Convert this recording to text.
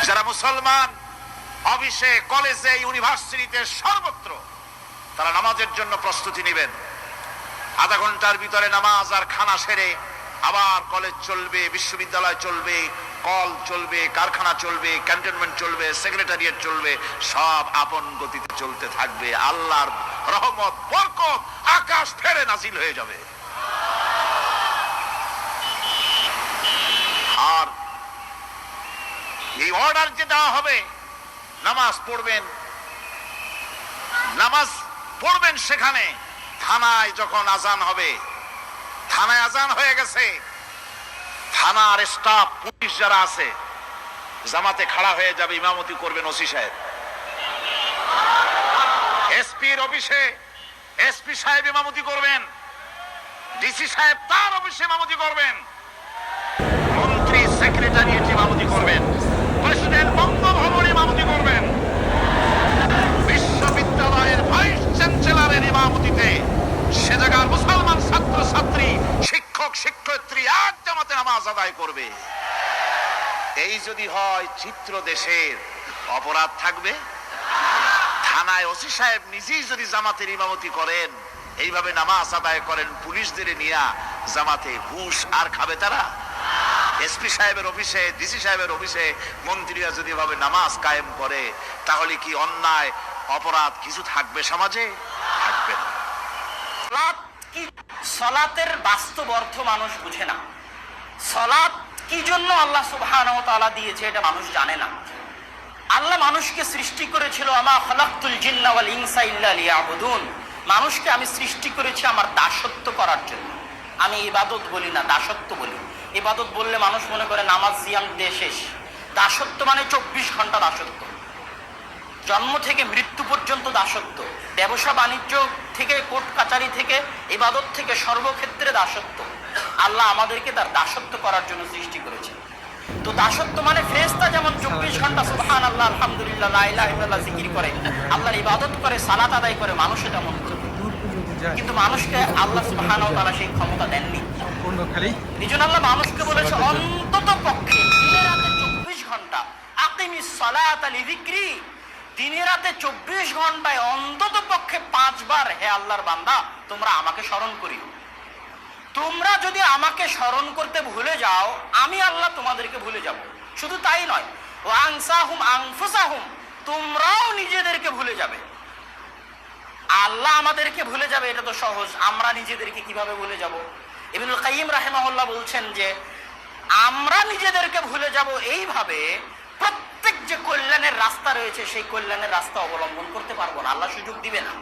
যারা মুসলমান অফিসে, কলেজে, ইউনিভার্সিটিতে, সর্বত্র তারা নামাজের জন্য প্রস্তুতি নেবেন। আধা ঘন্টার ভিতরে নামাজ আর খানা সেরে আবার কলেজ চলবে, বিশ্ববিদ্যালয় চলবে, কল চলবে, কারখানা চলবে, ক্যান্টনমেন্ট চলবে, সেক্রেটারিয়েট চলবে, সব আপন গতিতে চলতে থাকবে। আল্লাহর রহমত, বরকত আকাশ ফেরে নাজিল হয়ে যাবে। আর এই অর্ডার যে দেওয়া হবে, নামাজ পড়বেন, নামাজ পড়বেন সেখানে। থানায় যখন আজান হবে, থানায় আজান হয়ে গেছে, থানার স্টাফ, পুলিশ যারা আছে জামাতে খাড়া হয়ে যাবে, ইমামতি করবেন ওসি সাহেব। এসপির অফিসে এসপি সাহেব ইমামতি করবেন, ডিসি সাহেব তার অফিসে ইমামতি করবেন, মন্ত্রী সেক্রেটারিয়েট ইমামতি করবেন, প্রেসিডেন্ট বঙ্গভবনে ইমামতি করবেন, বিশ্ববিদ্যালয়ের ভাইস চ্যান্সেলরের ইমামতিতে সে জায়গার মুসলমান ছাত্র ছাত্রী, শিক্ষক শিক্ষয়িত্রী এক জামাতে নামাজ আদায় করবে। এই যদি হয় চিত্র দেশের, অপরাধ থাকবে? থানায় ওসি সাহেব নিজেই যদি জামাতের ইমামতি করেন, এইভাবে নামাজ আদায় করেন পুলিশদের নিয়ে জামাতে, ঘুষ আর খাবে তারা? এসপি সাহেবের অফিসে, ডিসি সাহেবের অফিসে মন্ত্রীরা যদি ভাবে নামাজ কায়েম করে, তাহলে কি অন্যায় অপরাধ কিছু থাকবে সমাজে? থাকবে না। সালাতের বাস্তব অর্থ মানুষ বুঝে না। সালাত কি জন্য আল্লাহ সুবহানাহু ওয়া তাআলা দিয়েছে এটা মানুষ জানে না। আল্লাহ মানুষকে সৃষ্টি করেছিল, আমা খালাকতুল জিন্না ওয়াল ইনসা ইল্লা লিয়াবুদুন, মানুষকে আমি সৃষ্টি করেছি আমার দাসত্ব করার জন্য। আমি ইবাদত বলি না, দাসত্ব বলি। ইবাদত বললে মানুষ মনে করে নামাজ সিয়াম দিয়ে শেষ। দাসত্ব মানে 24 ঘন্টা দাসত্ব, জন্ম থেকে মৃত্যু পর্যন্ত দাসত্ব, ব্যবসা বাণিজ্য থেকে, কোর্ট কাচারি থেকে, ইবাদত থেকে, সর্বক্ষেত্রে দাসত্ব। আল্লাহ আমাদেরকে তার দাসত্ব করার জন্য সৃষ্টি করেছে। তো দাসত্ব মানে ফেরেশতা যেমন 24 ঘন্টা সুবহানাল্লাহ, আলহামদুলিল্লাহ, লা ইলাহা ইল্লাল্লাহ জিকির করে, আল্লাহর ইবাদত করে, সালাত আদায় করে, মানুষও তেমন করে। কিন্তু মানুষকে আল্লাহ সুবহানাহু ওয়া তাআলা সেই ক্ষমতা দেননি। এইজন্য আল্লাহ মানুষকে বলেছে অন্তত পক্ষে দিনে রাতে 24 ঘন্টা আকিমিস সালাতা লিযিকরি, দিনে রাতে 24 ঘন্টায় অন্তত পক্ষে 5 বার হে আল্লাহর বান্দা তোমরা আমাকে স্মরণ করিও। তোমরা যদি আমাকে স্মরণ করতে ভুলে যাও, আমি আল্লাহ তোমাদেরকে ভুলে যাব। শুধু তাই নয়, ওয়া আনসাহুম আনফুসাহুম, তোমরাও নিজেদেরকে ভুলে যাবে। আল্লাহ আমাদেরকে ভুলে যাবে এটা তো সহজ, আমরা নিজেদেরকে কিভাবে ভুলে যাব? ইবনুল কাইয়িম রাহিমাহুল্লাহ বলছেন যে আমরা নিজেদেরকে ভুলে যাব এইভাবে, প্রত্যেক যে কল্যাণের রাস্তা রয়েছে সেই কল্যাণের রাস্তা অবলম্বন করতে পারবো না, আল্লাহ সুযোগ দিবে না।